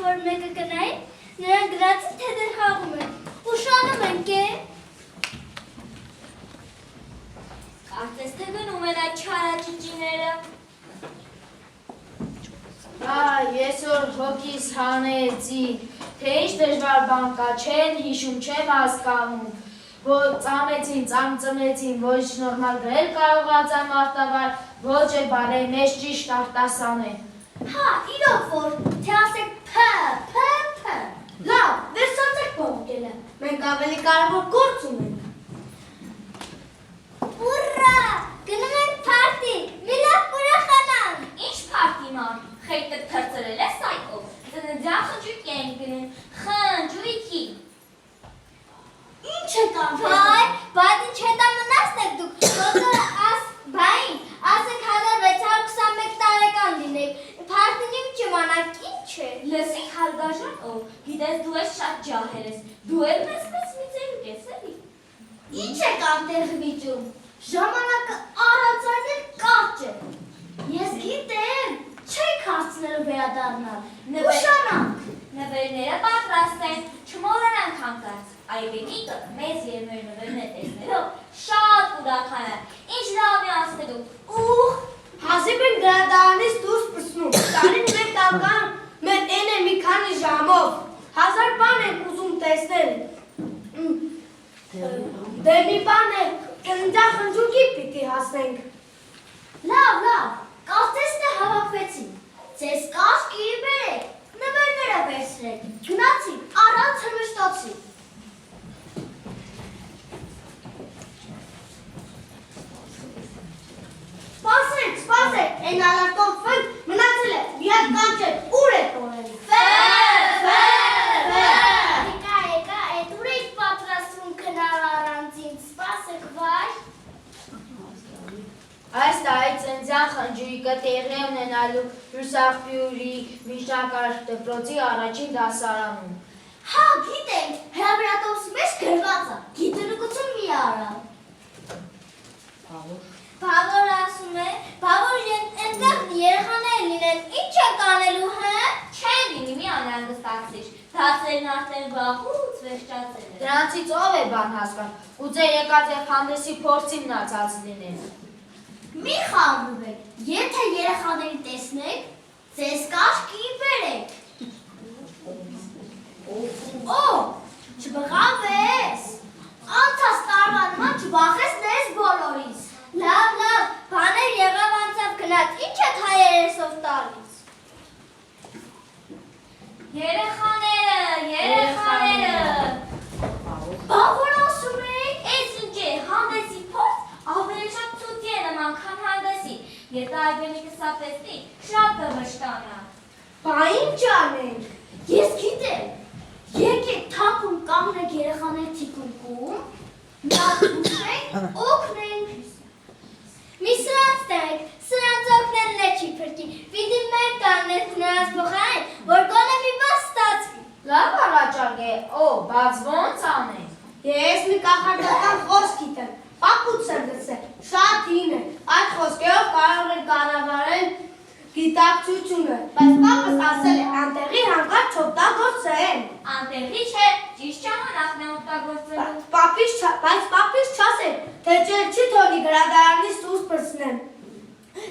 որ մեկը կնայի, նրան գրացին, թե դեր հաղում են, ուշանում ենք է։ Կարծես թե գնում են այդ չարաճիճիները։ Ես որ հոգիս հանեցի, թե ինչ դժվար բան կա, չեն հիշում, չեմ հասկանում, որ ծամեցին, ծամծմեցին, ոչ նորմալ գրել կարողացա մարտավար, ոչ է բարել մեզ ճիշտ արտասան է։ Հա, իրոք որ, թե ասեք փ, լավ, վերսացեք բողոքելը, մենք ավելի կարևոր գործ ունենք։ Ուռա, գնում ենք պարտի, մի լավ ուրախանանք։ Ինչ պարտի մամ, խեյտը թրծրել է սայքով, ծննդյան խնջույքի ենք գնում, խնջույքի։ Ինչ է կանվայ, բայց ինչ հետա մնացն եք դուք, ոտորը բային, ասեք 1621 տարեկան լինեք, պարտին իմ չմանակ ինչ է։ Լսի հարգաժան ով, գիտես դու ես շատ ջահեր ես, դու էլ մեզ մի ծերուկ ես էլի։ Ինչ է կանտեղ վիճում, ժամանակը առածայնել կարճ է։ Ես գիտեմ, չեք հարցնելու վերադառնալ, ուշանանք։ Նվերները պատրաստ են, չմոռանանք հանկարծ, այբեկիկը մեզ և մեր նվերներ տեսնելով շատ ուրախանան, ինչ լավ է անցնելու, ուխ, Հազիվ են գրադարանից դուրս պրսնում, տարին մեկ տական մեր են է մի քանի ժամով, 1000 բան ենք ուզում տեսնել, դե մի բան է, կննդյա խնջուկի պիտի հասնենք։ Լավ, կարծես թե հավաքվեցին, ձեզ կաշ կիրի բերեք, նվերները վերցրեք, գնացին, առանց հրվշտոցի։ Սպասեք, են ալատով վեն մնացել է, մի հատ կանչել, ուր է տորել։ Եկա, էդ ուր եք պատրաստվում կնալ առանցին, սպասեք վայ։ Այս տարի ծննդյան խնջույքը տեղի է ունենալու Հյուսախպյուրի միջնակարգ դպրոցի առաջին դասարանում։ Հա, գիտենք, հրավիրատոմսի մեջ գրված է, գիտելուկություն մի արա։ Բավոր ասում է, բավոր ենտեղ երեխաներ լինեն, ինչ է կանելու, հը? չեն լինի մի անհանգստացիր, դասերն արդեն վաղուց վերջացել են։ Դրանցից ով է բան հասկան, ուզե եկած և հանդեսի փորձի մնացած լինեն։ Մի խաղրուվեք, եթե երեխաների տեսնեք, ձեզ կաշկի բերեք։ Չբղավես, անցած տարվա նման չվախեցնես բոլորիս։ Լավ, բաներ եղավ անցավ գնաց, ինչ եք հայերեսով տալիս։ Երեխաները։ Բա որ ասում եք։ Էս ինչ է, հանդեսի փորձ ավելի շատ ծուտի է նման, քան հանդեսի, եթե այբենիկը սա տեսնի, շատ կվշտանա։ Բա ինչ անենք, ես գիտեմ, եկեք թափում կանգնեք երեխաներ թիկունքում, նրանց ուշենք, օգնենք։ Մի սրանց տենք, սրանց օգնելն է չի փրկի, պիտի մենք կանենք նրանց փոխարեն, որ գոնե մի բան ստացվի։ Լավ առաջարկ է, բայց ոնց անենք։ Ես մի կախարդական խոսք գիտեմ, պապուց եմ լսել, շատ հին է, այդ խոսքերով կարող են կառավարել գիտակցությունը, բայց պապս ասել է, անտեղի հանկարծ չօգտագործեն։ Անտեղի չէ, ճիշտ ժամանակն է օգտագործելու։ Բայց պապիս չասել, թե ջեր չի թողնի գրադարանից դուրս պրծնեմ։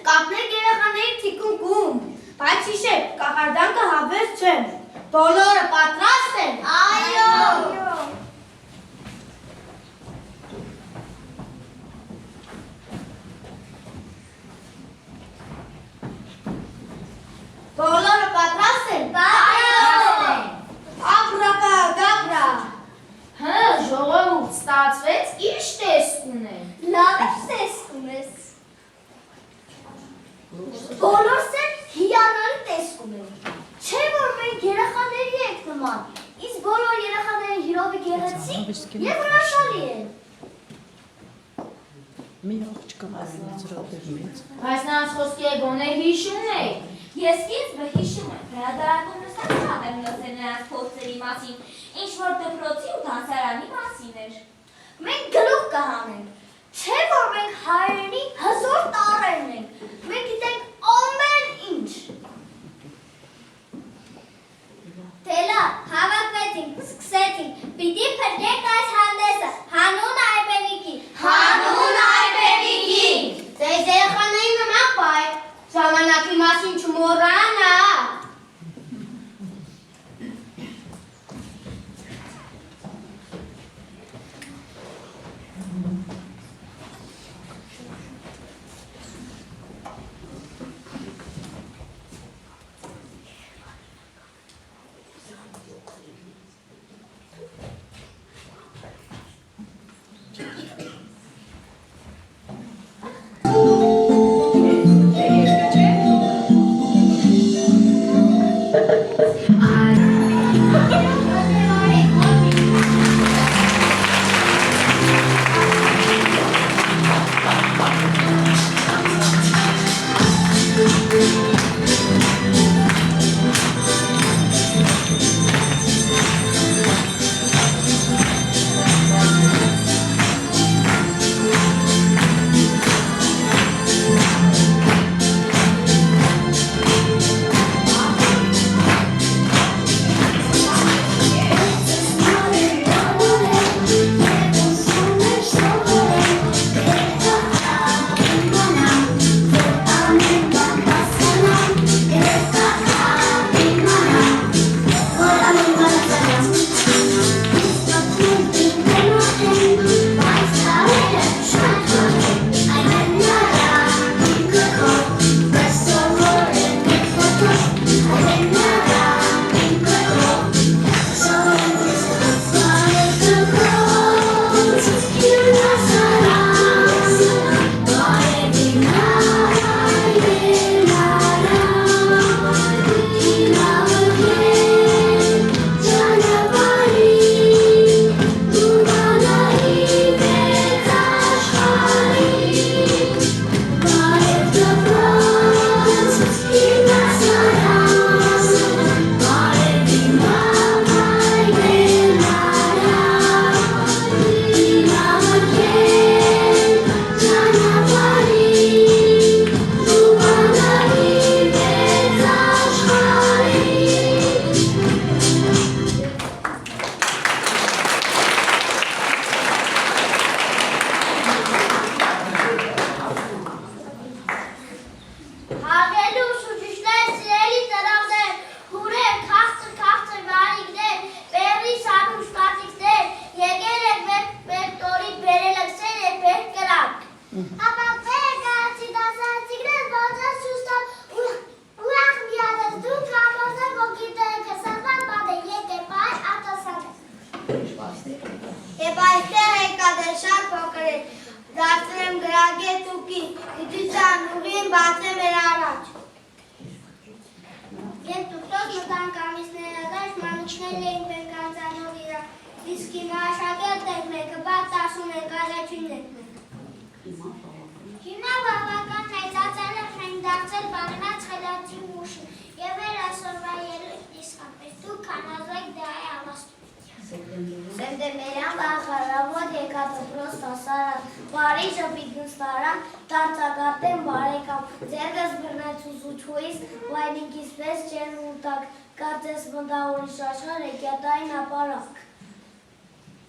Կապնեք երեխաների թիկունքում, բայց հիշեք, կախարդանքը հավես չեն, բոլորը պատրաստ են։ Այո։ Բոլորը պատրաստ են։ Աբրակադաբրա։ Ժողովուրդ ստացվեց, ինչ տեսք ունեն։ Լավ տեսք ունես։ Բոլորս են հիանալի տեսք ունեն։ Չէ՞ որ մենք երեխաների ենք նման, իսկ բոլոր երեխաները հիրովի գեղեցիկ և հրաշալի են։ Մի աղջկա մարմինից ռոպեր մեծ։ Բայց նրանց խոսքերը գոնե հիշում եք։ Ես սկիզբը հիշում եմ, հրադարանում նստած շատ եմ լսել նրանց փորձերի մասին, ինչ-որ դպրոցի ու դասարանի մասին էր։ Մենք գլուխ կհանենք, չէ՞ որ մենք հայերենի հզոր տառերն ենք, մենք գիտենք ամեն ինչ։ կյանքի մասին չմոռանա։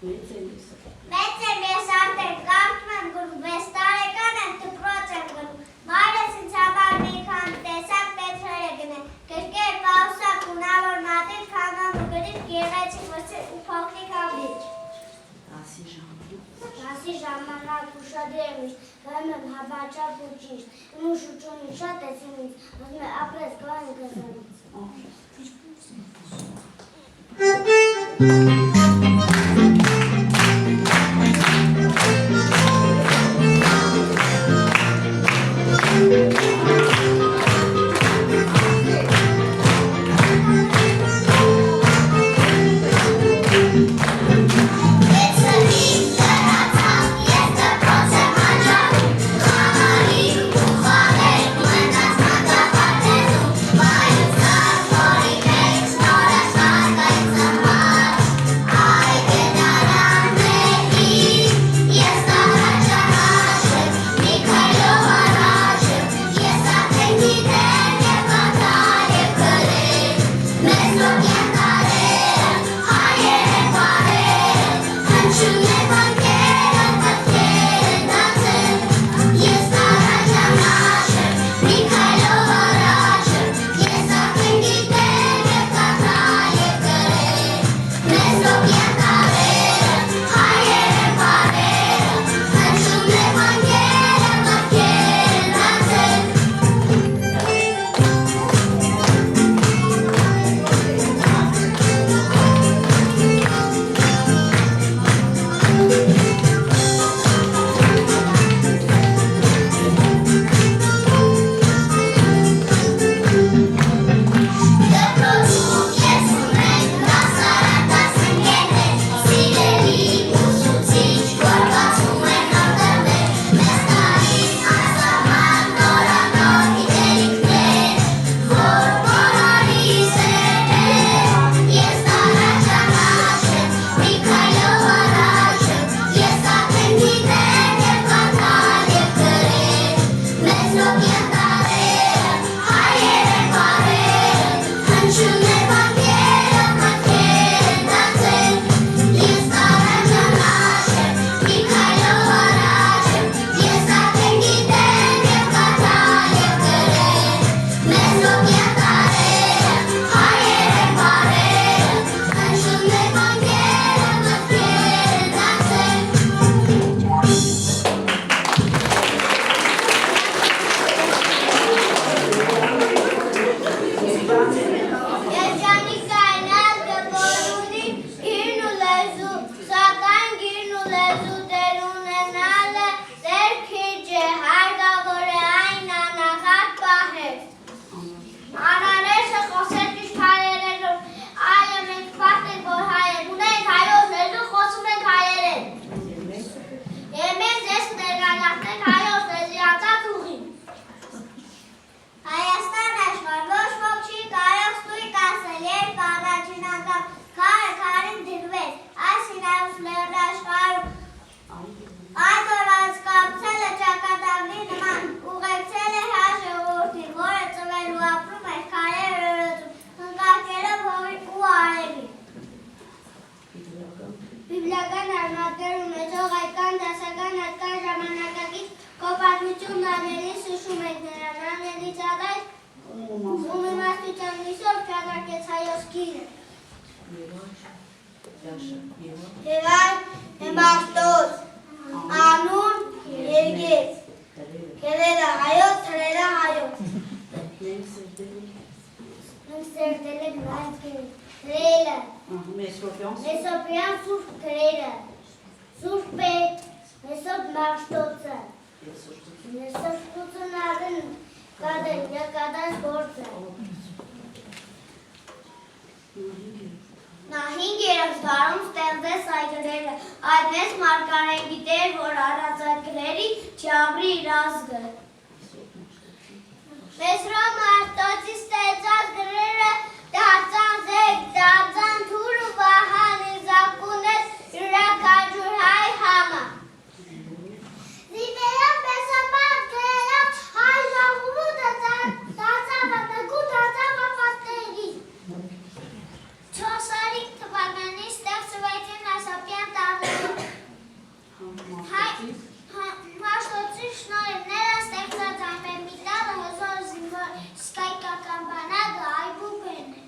Yes, Ումիմաստության միսով ճատարկեց հայոց գիրը։ Եվ այն հեմաշտոց, անուն երգեց, կերերը հայոց, թրերը հայոց։ Մենք սերդել ենք նայց գիրը, թրերը, մեսոպյան սուրբ թրերը, սուրբ պետ, մեսոպ մաշտոցը, մեսոպտուցը նարդեն կադեն, յակադած գործը։ Նա 5 երաշտարում ստեղծեց այդ գրերը, այդպես մարգարեն գիտեր, որ առած այդ գրերի չավրի իր ազգը։ Մեսրոպ Մաշտոցի ստեղծած գրերը դարձան զեկ, դարձան թուր ու վահան իզակունեց յուրաքանչյուր հայ համը։ Զիվեյով մեսոպատ գրերով հայ ժողովուրդը դարձավ վտանգու, դարձավ ապատների։ 400 թվականին ստեղծվեցին Ասապյան տարբերով։ Մաշտոցի շնորհիվ ստեղծած այն մի տանը հզոր զինվոր սկայկական բանակը այբուբեն է։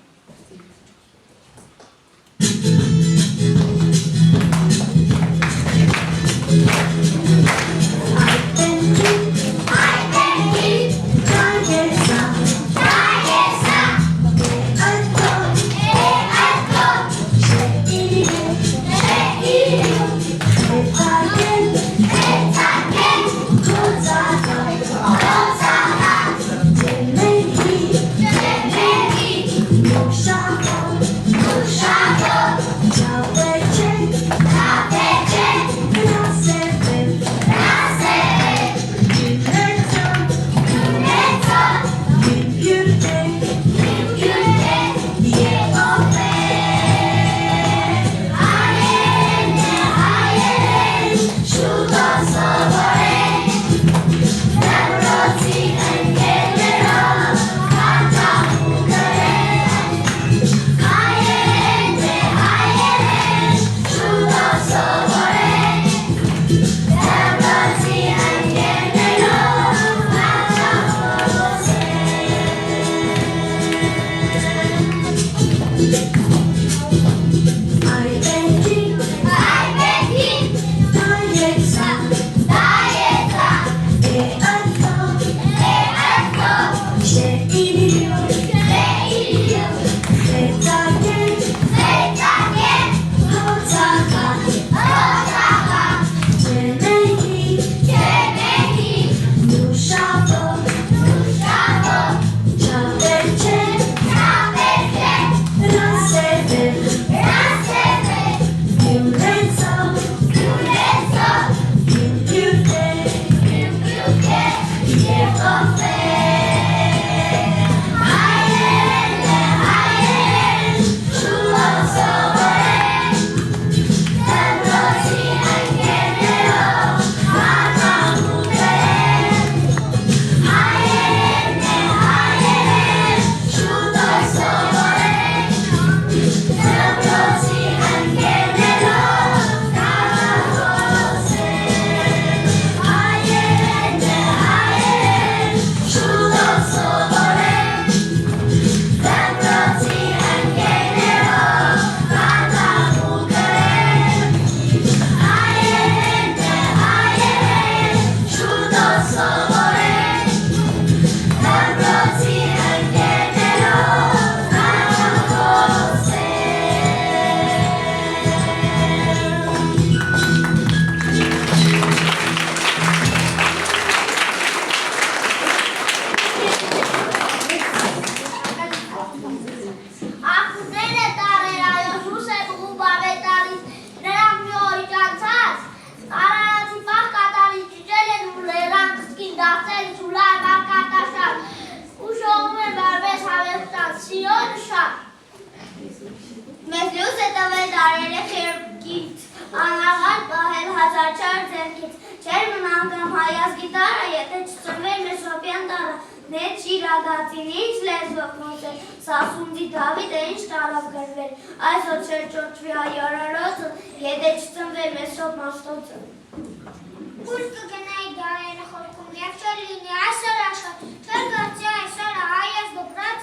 Այսօր աշխատ, չեր գործի այսօր հայաց դպրատ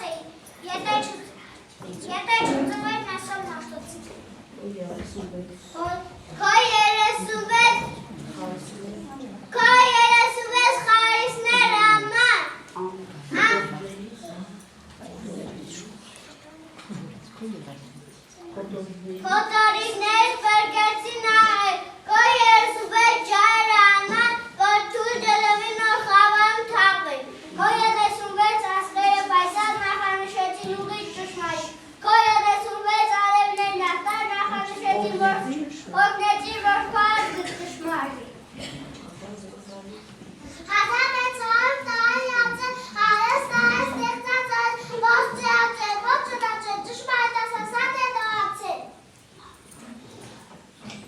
Քո 36 խարիսներ համար Փոթորիկներ բրգեցին աղել, քո 36 ջահերը համար, որ թույլ դլվի նոր խավարում թաղվեն, քո 36 ասղերը պայծառ նախանշեցին ուղիղ ճշմարիտ, քո 36 արևներ նավտար նախանշեցին, որ օգնեցին, որ քո ազգը ճշմարիտ։ Հազարեցան տարյացել, արես ստեղծացել, ոչ ծեացել, ոչ ճտացել, ճշմարիտ ասասատ է դողացել։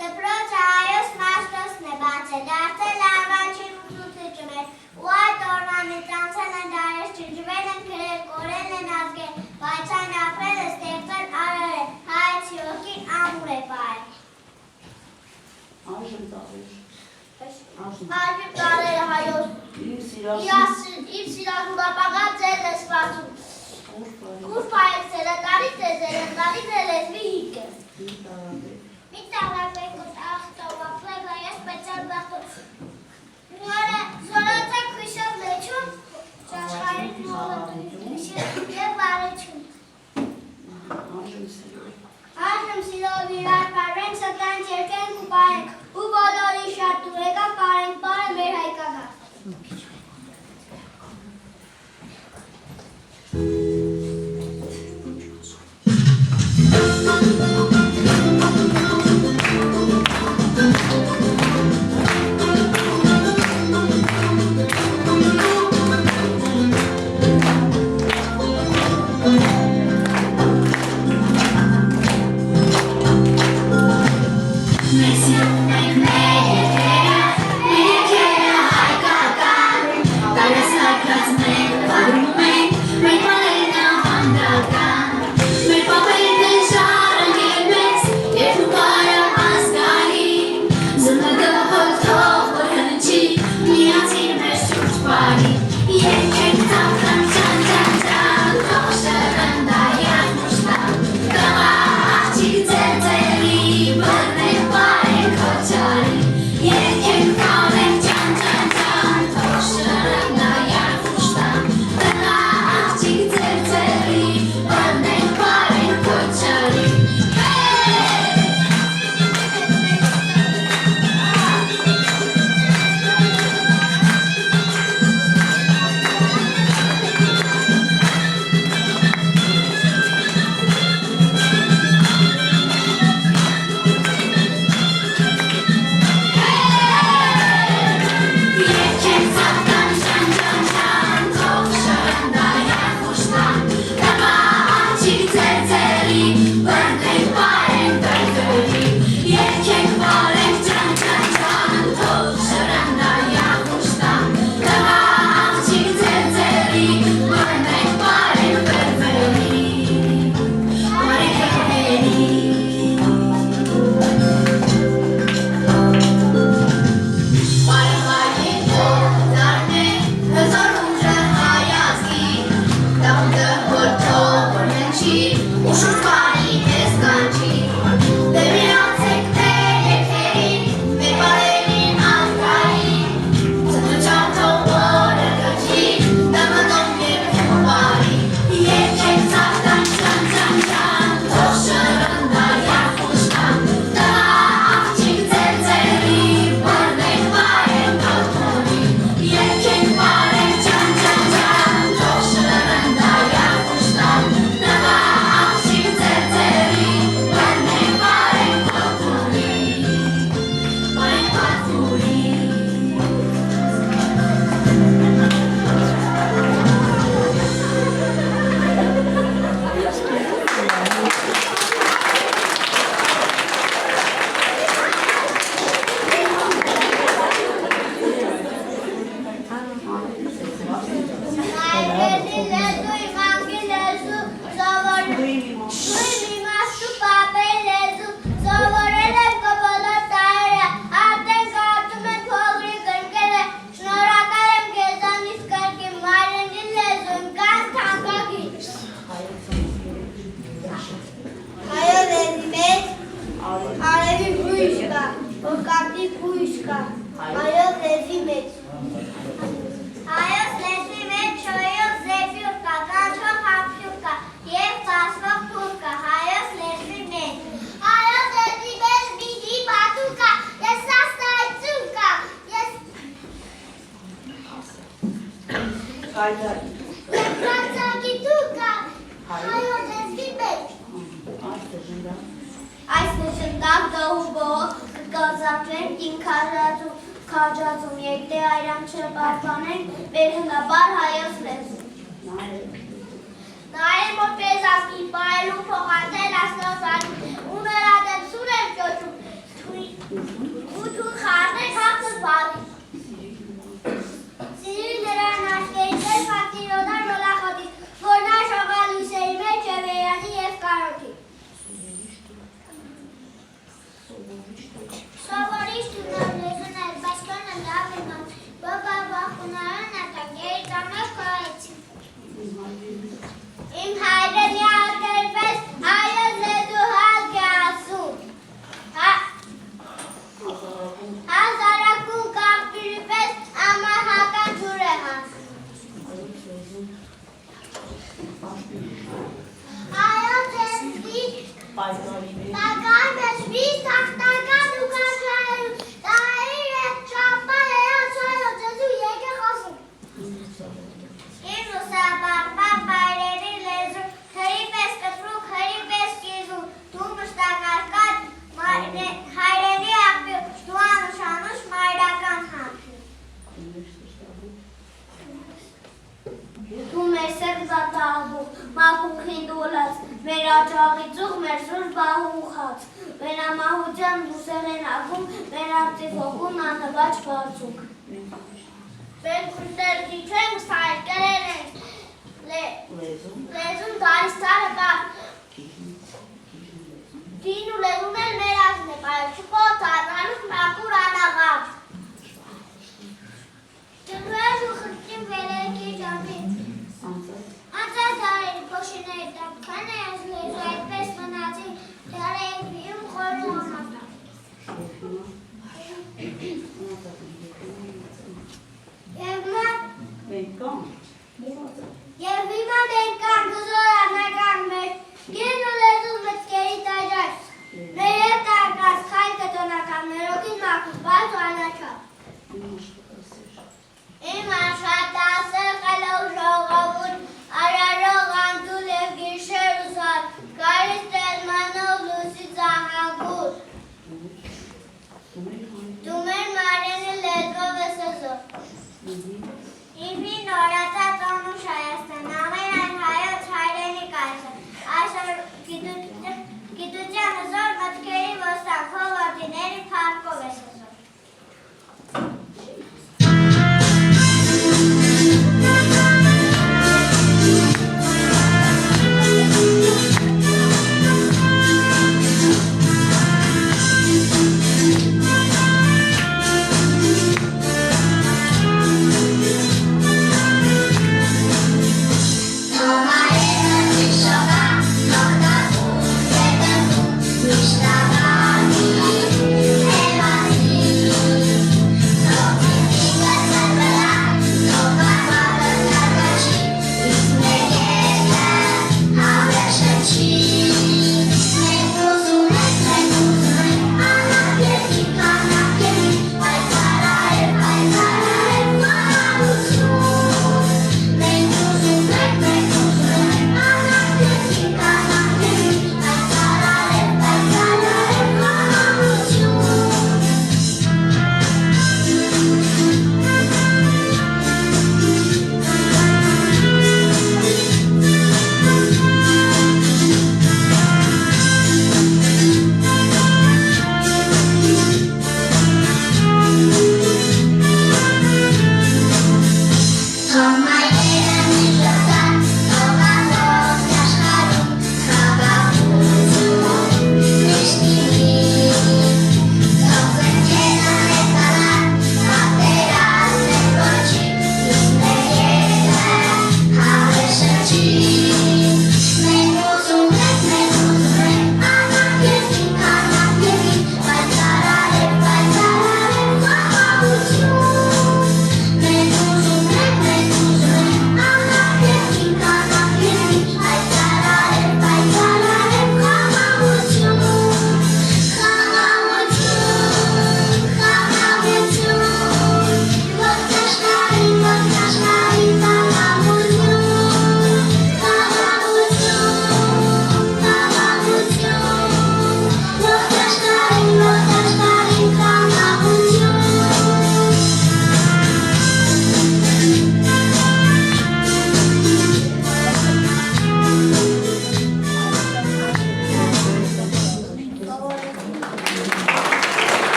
Դպրոցը հայոց մաշտոսն է բացել, դարձել ավանչին ուսուցիչը մեր, ու այդ օրվանից անցել են դարեր, շրջվել են գրել, կորել են ազգեր, բայց այն ապրել է ստեղծել արարել, հայացի հոգին ամուր է պայել։ Այժմ տարերը հայոց, իմ սիրասուրապաղան ձեզ է սպասում, ուր պայեք սելատարի ձեզեր են, տարի ձեր լեզվի հիկը։ Մի տարավեք ու աղտովապլեք հայաց պեցար բախտով, զորացակ հույսով լեչում, ճաշխարին մոլոտում, հույսով և բարեչում։ Այժմ սիրով իրար պարվենք, ստանց երկենք ու պարենք, ու բոլորի շատ դուրեկա պարենք, պարը մեր հայկագար։ Արև Կացակի դու կա հայոց էսվի մեջ։ Այս նշնդակ դահու բող կգազատվենք ինքարածում եկտե այրամ չպարպանենք վերհնաբար հայոց լեզու։ Նայել մոտ պեզասկի պայլու փոխանցել ասնոսանի ու նրա դեմ սուր եմ ճոճում ու թուն խարներ հաղթս բալի։ Սիրի նրան աշկերից էր պակտիրոդար նոլախոտից, որ նա շողալ լույսերի մեջ է վերանի և կարոքի։ Սովորիշ դունավ լեզուն էր, բայց կոնը լավ իման, բոբա բախունարան ատագերի տամաշ կողեցի։ Իմ հայրենի ակերպես հայոց լեզու հալք է ասում։ Հազարակուն կաղբիրի պես ամահական ջուր է հասում։ Հայոց լեզվի տակար մեջ վիզ թախտական ու կաշարելու տահերի հետ ճապար էած հայոց լեզու եկ է խոսում։ Իմ լուսաբաղբաղ բայրերի լեզու հրի պես կտրուկ, հրի պես կիզու, դու մշտակարկատ հայրենի աղբյուր, դու անուշանուշ մայրական համբյուր։ Դու մեր սեղզատաղբուղ, մակուղին դոլած, մեր աճաղի ծուղ, մեր զուր բահուղած, մեր ամահության դուսեր են ագում, մեր արձի հողում անհվաչ բարձուկ։ Մենք ուշտեր դիչենք սայր կրեր ենք, լեզուն դարիս ծարը բար, դին ու լեզուն էլ մեր ազն է, բայր չպոտ արնանուք մակուր անաղավ։ Ճնվեզ ու խրտին վելերքի ճամից, անցած դարերի փոշիների տապքան է ես լեզու այդպես մնացի, դար ենք վիում խորու համատակ։ Եվ նա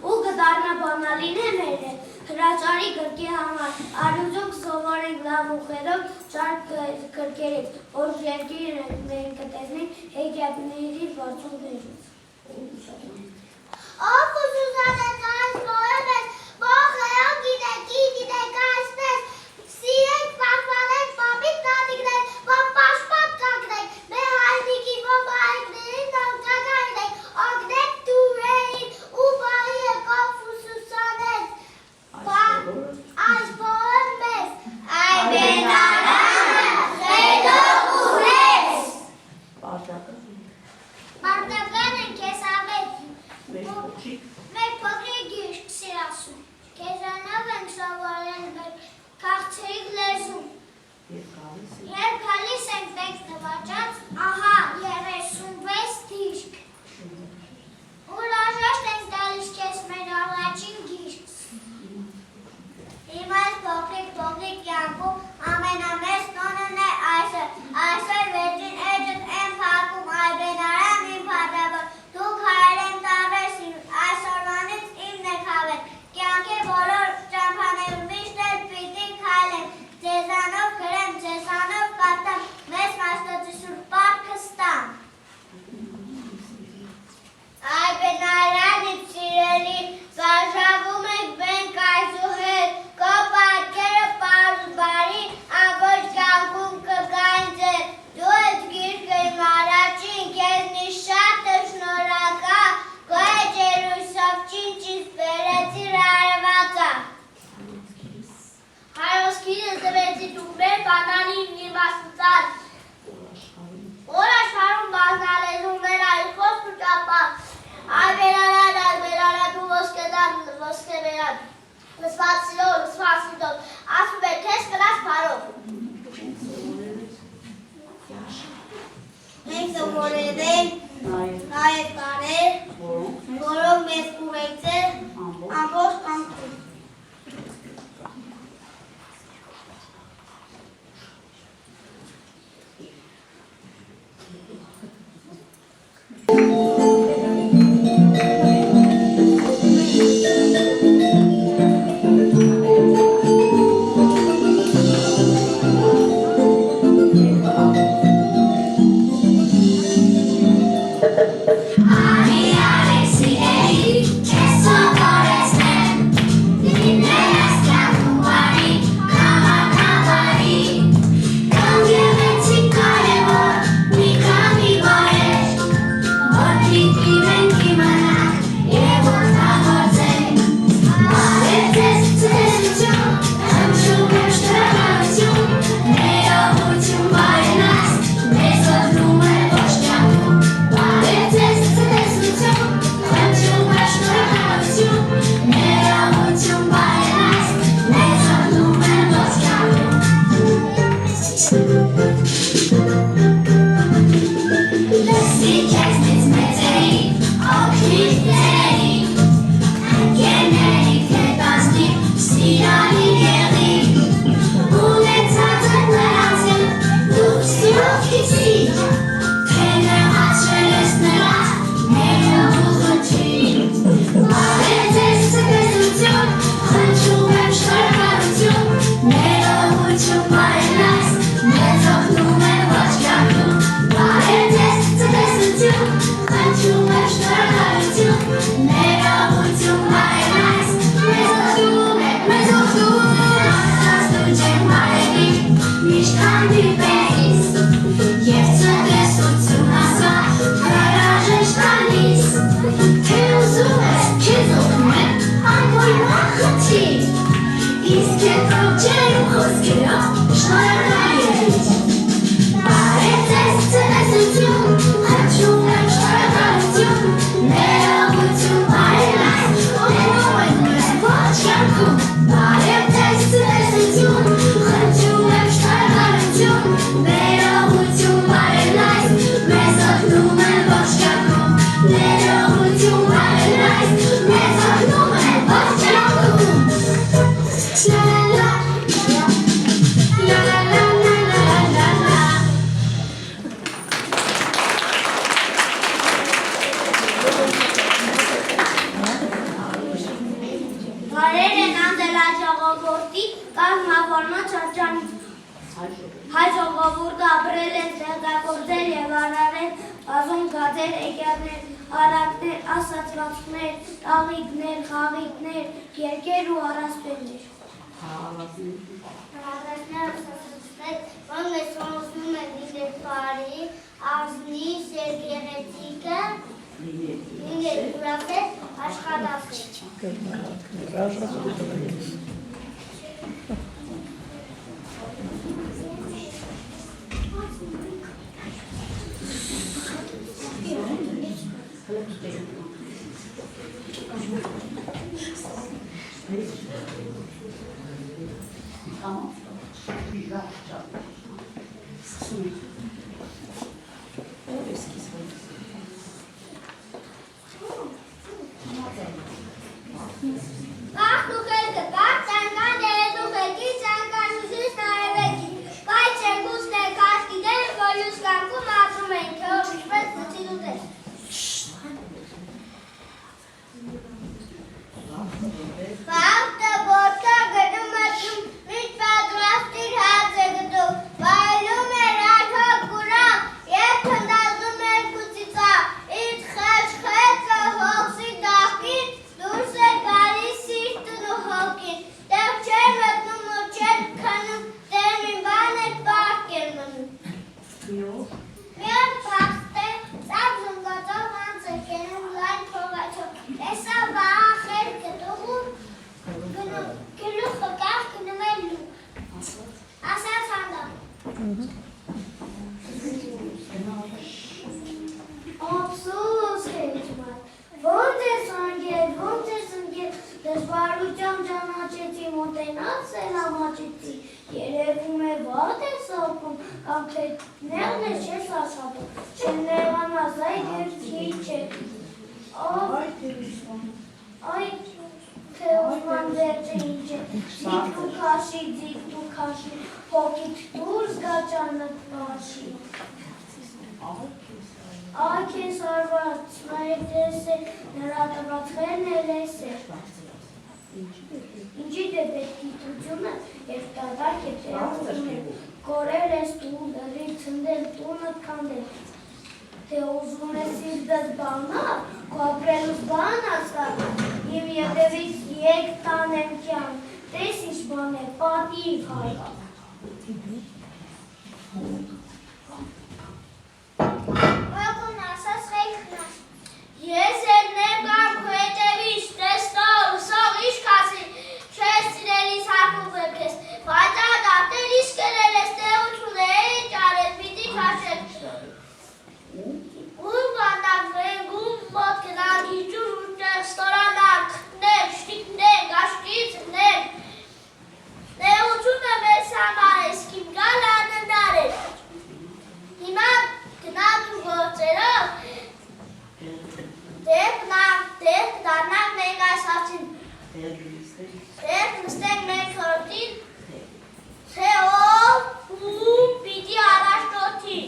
ու կդառնա բանալին է մեր հրաճարի գրքի համար, արյուծոք սովորենք լավ ուղերով, ճարկ գրքերից, որ երկիր մենք կտեսնենք հեքիաթների բարձուններից։ Ով ուսուցանեց այս մորենես, ող էով գիտեք այսպես, սիրեք պահպանեք պապիկ տատիկներ, որ պաշպատ կակնեք, մեր հայրնիկի ողայքներին նամկակայնեք, ոգնեք դուրերին ու բաղի եկով ուսուցանեց, այս բոլոր մեզ, այ բենարանը, խելով ուհես։ Պարտական են կեզ ավետ, մեր փոքրիկ գիրք սիրասում, կեզանով ենք սովորել մեր քաղցրիկ լեզուն, երբ գալիս ենք տեքստը վաճած, ահա 36 դիրք, ու լաժաշտ ենք տալիս կեզ մեր առաջին գիրք, իմ այս փոքրիկ կյանքում ամենամեծ տոնն է այսօր վերջին էջդ եմ փակում, այ բենարան իմ փատավը, դուք հայր եմ տարվես այսօրվանից իմն եք հավեն, կյանքի բոլոր ճամփաներում միշտ էլ պիտի քայլեմ, ձեզանով գրեմ, ձեզանով կարդամ, մեզ մաշտոցի պարքը ստամ։ Այ բենարան իմ սիրելի, զարժավում եք բենք այսուհետ, կո պատկերը պարզ բարի, ամբողջ կյանքում կգային ձեր, դու ես գիրկը իմ առաջին, քեզնի շատ շնորհակալ, քո ջերույսով չինչից բերեցիր արևածա։ Հայրոսքիրս դրեցի դուք մեր բանալին իմաստության, որ աշխարհում բազմալեզուներ այլ խոսք ու ճապա, այ բերարան, դու ոսկեբերան, լսված սիրով, ասում է քեզ կնաս բարով։ Մենք սովորել ենք նաև բաներ, որով մեզ կուղեկցել ամբողջ կյանքում։ Maria ժողովրդի կազմավորման շրջանից։ Հայ ժողովուրդը ապրել են, ստեղծագործել և արարել բազում գազեր, էգերներ, արակներ, ասացվածքներ, տաղիքներ, խաղիքներ, երգեր ու առասպելներ։ Հավատացնել ասացվածքներ, որ մեզ ոնոսնում են լինել բարի, ազնի, սերգեղեցիկը, լինել ուրախել, աշխատասեր։ Ինչի դեպետիտությունը և տադակ է տեղում է, կորել ես տուն, դրի ծնդել, տունը կանդել, թե ուզում ես սիրտդ բանալ, քո ապրելուս բան ասալ, և ետևից եկ տանեմ կյան, տես ինչ բան է, պատիվ հայկա։ Ակուն ասաս խեքնաս, ես երնեմ կամ քո ետևից, տեսնալ, ուսող իշ կասի, չես սիրելիս հարկում վեպքես, բայց ադատել իշ կերել ես տեղություն է, ճարել, պիտի կաշել։ Ում բանդակվեն, գում մոտ կնան, իջուր ուտեղ, ստորանալ, կտներ, շտիկներ, գաշկիցներ, տեղությունը մեզ համար ես, կիմ գալ աննար էր։ Հիմա գնալ ու գործերով, դեպ դարնակ մենք այս հացին, դեպ նստենք մենք հորդին, թե ով ու պիտի առաջնորդի։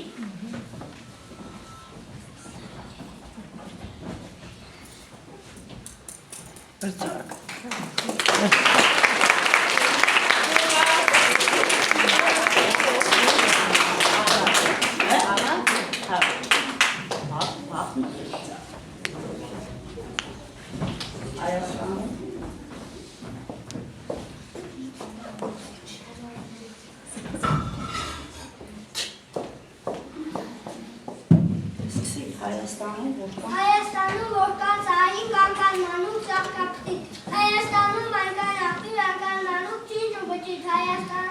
Հայաստանում որ կա ծային կամ կան մանուկ ծաղկապտիկ, Հայաստանում անկան աղբիր, անկան մանուկ ճինչ ու բջիջ, Հայաստան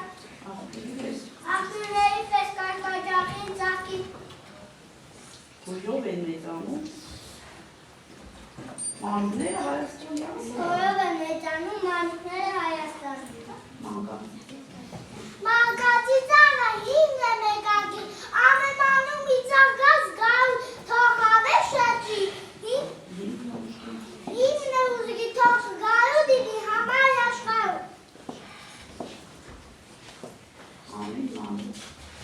աղբիրների պես կարկաջաղին ծաղկի։ Որով են մեծանում, մանուկները Հայաստանյան Որով են մեծանում մանուկները Հայաստան։ Մանկացի ծաղը հիմն է մեկակի, ամեմանում մի ծաղ գազ գալ թող հավեր շաճի, հիմն է ուզգի թող գալու դիդի համար աշխարու։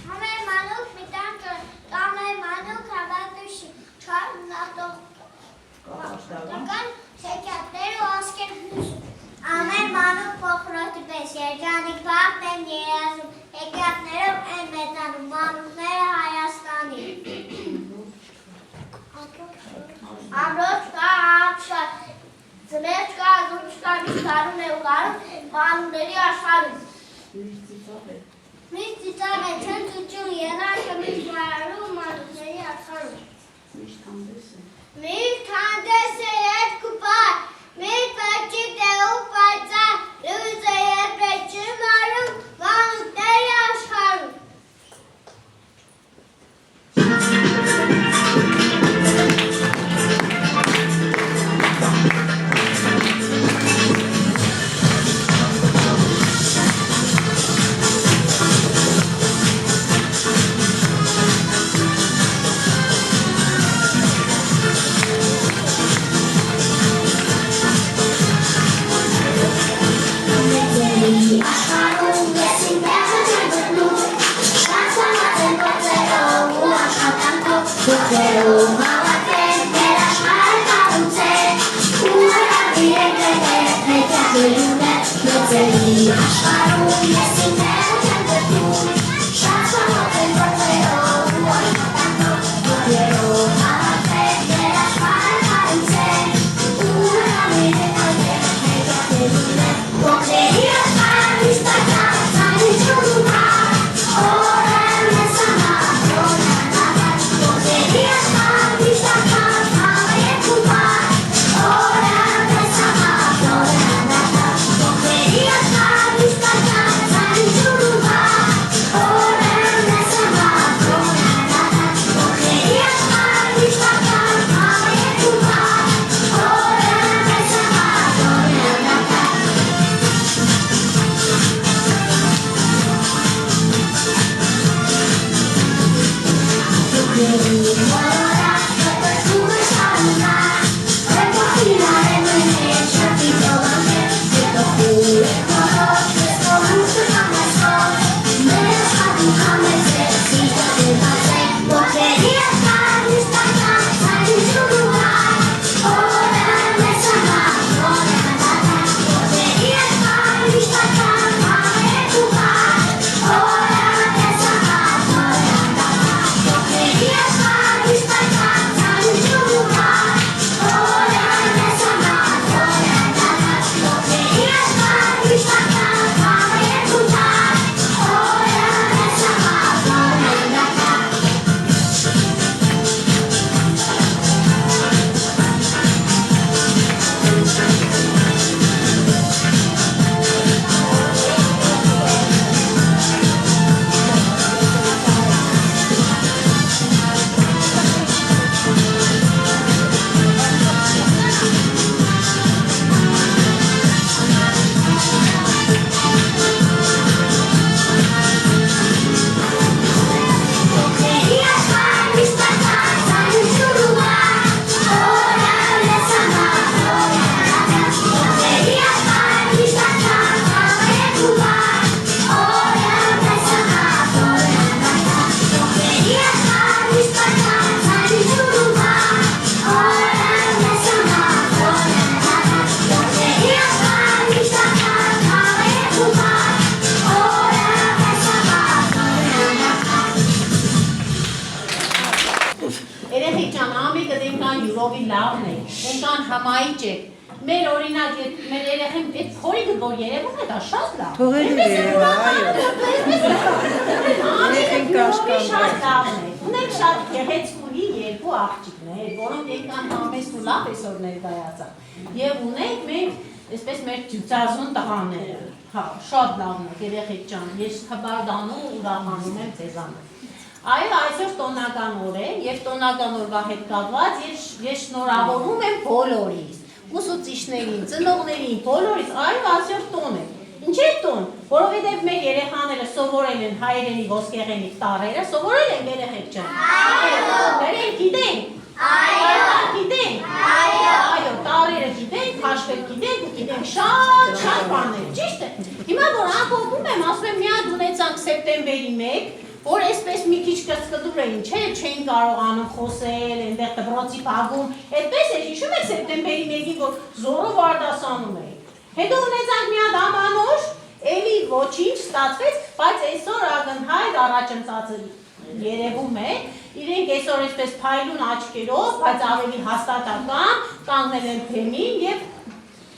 Համեր մանուկ միտան կամեր մանուկ հավատուշի, չար նատող կան հեկյատներ ու ասկեր հուսում։ Ամեր Մանու փոքրոջի պես երջանիկ բախտ են երազում, հեքիաթներով են մեծանում մանուկները Հայաստանի։ Ամրոց կա ապշար, ձմեր չկա, զում չկա, միշտարում է ուղարում, մանուների աշխարում։ Միշտ ծիծաղ է չեն ծուճում, եղարկը միշտ վարարում, մանուկների աշխարում։ Միշտ հանդես է ետ կուպար, միշտ պերջիկ է ու պայծար, լույզը երբեք չի մարում, մանուկների աշխարում։ Մեր օրինակ մեր երեխեն այդ խորիկը որ երևում է դա շատ լավ։ Թողելու է, այո։ Շատ լավն է։ Ունենք շատ գեղեցկուհի երկու աղջիկներ, որոնք եկան համեստ ու լավ այսօր ներկայացան։ Եվ ունենք մենք այսպես մեր ծյուծազուն տղաները։ Հա, շատ լավն է, երեխեք ջան, ես խաբարդանում ու ուրախանում եմ ձեզանով։ Այո, այսօր տոնական օր է եւ տոնական օրվա հետ կապված ես շնորհավորում եմ բոլորիս, ուսուցիչներին, ծնողներին, բոլորիս, այո, այսօր տոն է։ Ինչ է տոն, որովհետեւ մեր երեխաները սովորել են հայերենի ոսկեղենիկ տառերը, սովորել են երեխեք ջան։ Այո, դերեն գիտենք։ Այո, գիտենք։ Այո, տառերը գիտենք, քաշվել գիտենք ու գիտենք շատ բաներ, ճիշտ է։ Հիմա որ ակոպում եմ, ասում եմ մի հատ ունեցանք սեպտեմբերի 1, որ այսպես մի քիչ կծկդուր էին, չէ, չէին կարողանում խոսել, այնտեղ դպրոցի բակում, այդպես էր, հիշում եք սեպտեմբերի 1-ին, որ զորով արդասանում էին։ Հետո ունեցանք մի հատ ամանոր, էլի ոչինչ ստացվեց, բայց այսօր ակնհայտ առաջընթացը երևում է, իրենք այսօր այսպես փայլուն աչքերով, բայց ավելի հաստատական կանգնել են բեմին եւ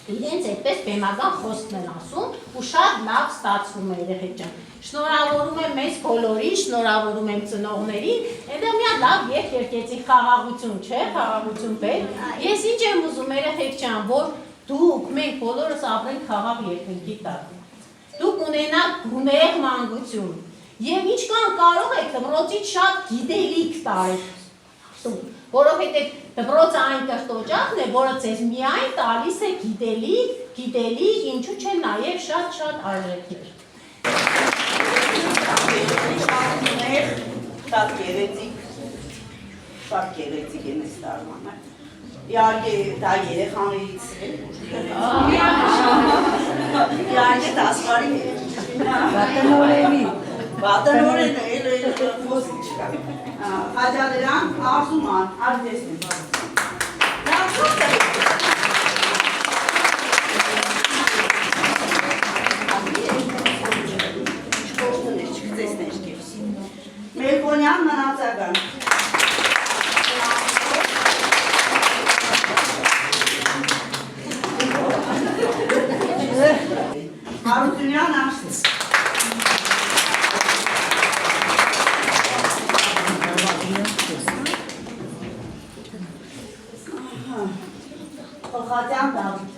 իրենց այդպես բեմական խոսքն են ասում ու շատ լավ ստացվում է երեխեք ջան։ Շնորհավորում եմ մեզ բոլորին, շնորհավորում եմ ծնողներին, այնտեղ մի հատ լավ երգ երգեցի խաղաղություն, չէ՞, խաղաղություն պետք։ Ես ինչ եմ ուզում երեխեք ջան, որ դուք մենք բոլորս ապրենք խաղաղ երկնքի տակ։ Դուք ունենաք գունեղ մանկություն եւ ինչքան կարող եք դպրոցից շատ գիտելիք տարեք, որովհետեւ դպրոցը այն կրտոջախն է, որը ձեզ միայն տալիս է գիտելիք, ինչու՞ չէ նաեւ շատ արժեքներ։ Շատ գեղեցիկ են այս տարվանը։ Իհարկե դա երեխաներից է։ Իհարկե դասվարի է։ Բատնորեն էլ խոսք չկա։ Հաջալերան արզուման, արտեսն է։ Մելքոնյան մնացական։ Հարությունյան Աշտես։ Խոխատյան Դավիթ։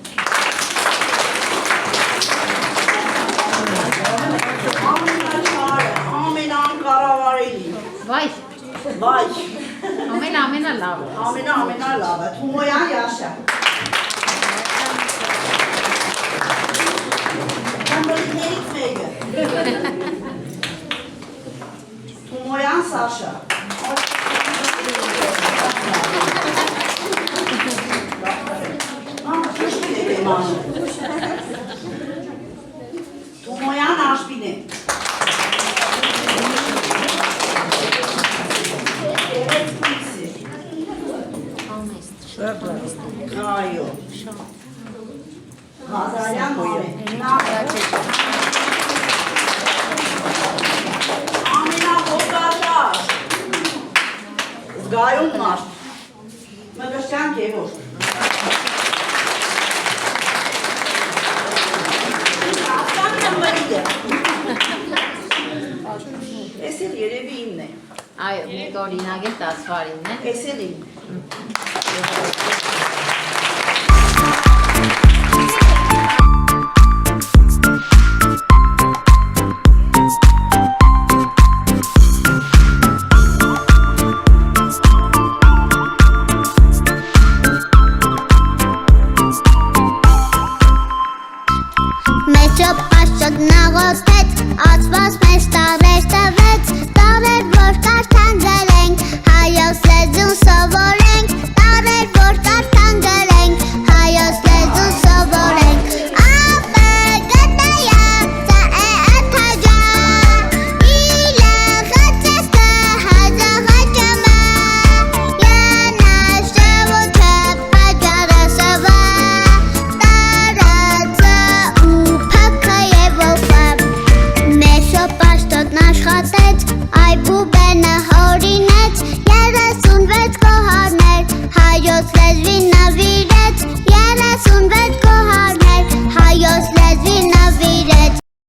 Ամենանկարավարելի։ Վայ։ Ամենալավը։ Ամենալավը։ Թումոյան Յաշա։ Համբոլիկներից մեկը։ Թումոյան Սաշա։ Թումոյան Աշպին է։ Այո։ Հազարյան Մամեն։ Ամենահոգատար։ Զգայուն մարդ։ Մկրտչյան Գևոր։ Ասկան նմբրիդը։ Ես էլ երևի իմն է։ Այո, մեկ օրինակ է դասվարին է։ Ես էլ իմ։ Հայոց լեզվին նվիրեց 36